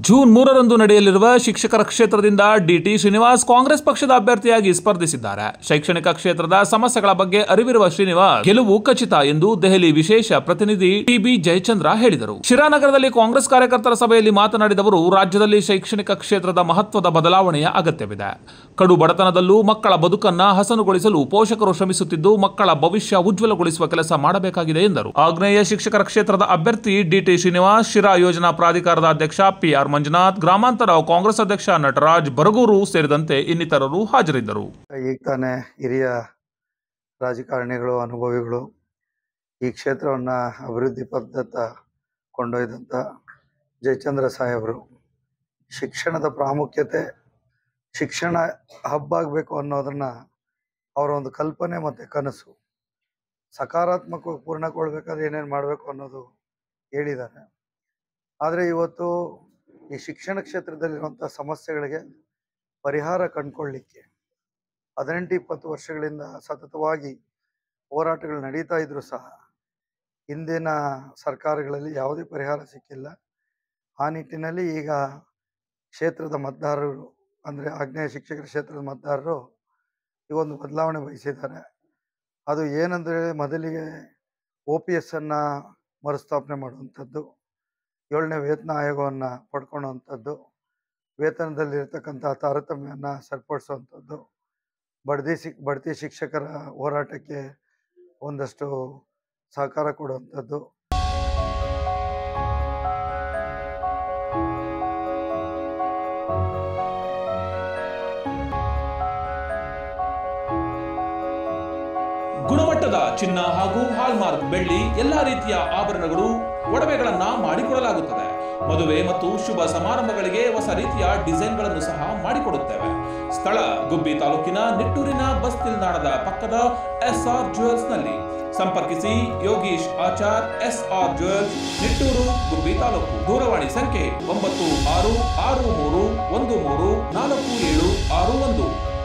June 3ರಂದು ನಡೆಯಲಿರುವ ಶಿಕ್ಷಕರ ಕ್ಷೇತ್ರದಿಂದ ಡಿಟಿ ಶ್ರೀನಿವಾಸ್ ಕಾಂಗ್ರೆಸ್ ಪಕ್ಷದ ಅಭ್ಯರ್ಥಿಯಾಗಿ ಸ್ಪರ್ಧಿಸಿದ್ದಾರೆ. ಶೈಕ್ಷಣಿಕ ಕ್ಷೇತ್ರದ ಸಮಸ್ಯೆಗಳ ಬಗ್ಗೆ ಅರಿವಿರುವ ಶ್ರೀನಿವಾಸ್ ಗೆಲುವು ಖಚಿತ ಎಂದು ದೆಹಲಿ ವಿಶೇಷ ಪ್ರತಿನಿಧಿ ಟಿಬಿ ಜಯಚಂದ್ರ ಹೇಳಿದರು. ಶಿರಾನಗರದಲ್ಲಿ ಕಾಂಗ್ರೆಸ್ ಕಾರ್ಯಕರ್ತರ ಸಭೆಯಲ್ಲಿ ಮಾತನಾಡಿದ ಅವರು, ರಾಜ್ಯದಲ್ಲಿ ಶೈಕ್ಷಣಿಕ ಕ್ಷೇತ್ರದ ಮಹತ್ವದ ಬದಲಾವಣೆಯ ಅಗತ್ಯವಿದೆ. ಕಡು ಬಡತನದಲ್ಲೂ ಮಕ್ಕಳ ಬದುಕನ್ನ ಹಸನುಗೊಳಿಸಲು ಪೋಷಕರು ಶ್ರಮಿಸುತ್ತಿದ್ದು, ಮಕ್ಕಳ ಭವಿಷ್ಯ ಉಜ್ವಲಗೊಳಿಸುವ ಕೆಲಸ ಮಾಡಬೇಕಾಗಿದೆ ಎಂದರು. ಆಗ್ನೇಯ ಶಿಕ್ಷಕರ ಕ್ಷೇತ್ರದ ಅಭ್ಯರ್ಥಿ ಡಿಟಿ ಶ್ರೀನಿವಾಸ್, ಶಿರಾ ಯೋಜನಾ ಪ್ರಾಧಿಕಾರದ ಅಧ್ಯಕ್ಷ ಪಿಆರ್ ಮಂಜುನಾಥ್, ಗ್ರಾಮಾಂತರ ಕಾಂಗ್ರೆಸ್ ಅಧ್ಯಕ್ಷ ನಟರಾಜ್ ಬರಗೂರು ಸೇರಿದಂತೆ ಇನ್ನಿತರರು ಹಾಜರಿದ್ದರು. ಈಗ ತಾನೇ ಹಿರಿಯ ರಾಜಕಾರಣಿಗಳು, ಅನುಭವಿಗಳು ಈ ಕ್ಷೇತ್ರವನ್ನು ಅಭಿವೃದ್ಧಿ ಪಥದತ್ತ ಕೊಂಡೊಯ್ದಂಥ ಜಯಚಂದ್ರ ಸಾಹೇಬರು ಶಿಕ್ಷಣದ ಪ್ರಾಮುಖ್ಯತೆ, ಶಿಕ್ಷಣ ಹಬ್ಬಾಗಬೇಕು ಅನ್ನೋದನ್ನು ಅವರ ಒಂದು ಕಲ್ಪನೆ ಮತ್ತು ಕನಸು ಸಕಾರಾತ್ಮಕವಾಗಿ ಪೂರ್ಣಗೊಳ್ಬೇಕಾದ್ರೆ ಏನೇನು ಮಾಡಬೇಕು ಅನ್ನೋದು ಹೇಳಿದ್ದಾರೆ. ಆದರೆ ಇವತ್ತು ಈ ಶಿಕ್ಷಣ ಕ್ಷೇತ್ರದಲ್ಲಿರುವಂಥ ಸಮಸ್ಯೆಗಳಿಗೆ ಪರಿಹಾರ ಕಂಡುಕೊಳ್ಳಿಕ್ಕೆ 18-20 ವರ್ಷಗಳಿಂದ ಸತತವಾಗಿ ಹೋರಾಟಗಳು ನಡೀತಾ ಇದ್ರೂ ಸಹ ಹಿಂದಿನ ಸರ್ಕಾರಗಳಲ್ಲಿ ಯಾವುದೇ ಪರಿಹಾರ ಸಿಕ್ಕಿಲ್ಲ. ಆ ನಿಟ್ಟಿನಲ್ಲಿ ಈಗ ಕ್ಷೇತ್ರದ ಮತದಾರರು, ಅಂದರೆ ಆಗ್ನೇಯ ಶಿಕ್ಷಕರ ಕ್ಷೇತ್ರದ ಮತದಾರರು ಈಗೊಂದು ಬದಲಾವಣೆ ಬಯಸಿದ್ದಾರೆ. ಅದು ಏನಂದರೆ, ಮೊದಲಿಗೆ OPS ಅನ್ನು ಮರುಸ್ಥಾಪನೆ ಮಾಡುವಂಥದ್ದು, 7ನೇ ವೇತನ ಆಯೋಗವನ್ನು ಪಡ್ಕೊಳ್ಳುವಂಥದ್ದು, ವೇತನದಲ್ಲಿರ್ತಕ್ಕಂಥ ತಾರತಮ್ಯವನ್ನು ಸರಿಪಡಿಸುವಂಥದ್ದು, ಬಡ್ತಿ ಶಿಕ್ಷಕರ ಹೋರಾಟಕ್ಕೆ ಒಂದಷ್ಟು ಸಹಕಾರ ಕೊಡುವಂಥದ್ದು. ಗುಣಮಟ್ಟದ ಚಿನ್ನ ಹಾಗೂ ಹಾಲ್ಮಾರ್ಕ್ ಬೆಳ್ಳಿ, ಎಲ್ಲಾ ರೀತಿಯ ಆಭರಣಗಳು, ಒಡವೆಗಳನ್ನ ಮಾಡಿಕೊಡಲಾಗುತ್ತದೆ. ಮದುವೆ ಮತ್ತು ಶುಭ ಸಮಾರಂಭಗಳಿಗೆ ಹೊಸ ರೀತಿಯ ಡಿಸೈನ್ಗಳನ್ನು ಸಹ ಮಾಡಿಕೊಡುತ್ತೇವೆ. ಸ್ಥಳ ಗುಬ್ಬಿ ತಾಲೂಕಿನ ನಿಟ್ಟೂರಿನ ಬಸ್ ನಿಲ್ದಾಣದ ಪಕ್ಕದ SR ಜ್ಯುವೆಲ್ಸ್ ನಲ್ಲಿ. ಸಂಪರ್ಕಿಸಿ ಯೋಗೀಶ್ ಆಚಾರ್, SR ಜ್ಯುವೆಲ್ಸ್, ನಿಟ್ಟೂರು, ಗುಬ್ಬಿ ತಾಲೂಕು. ದೂರವಾಣಿ ಸಂಖ್ಯೆ 9663134761.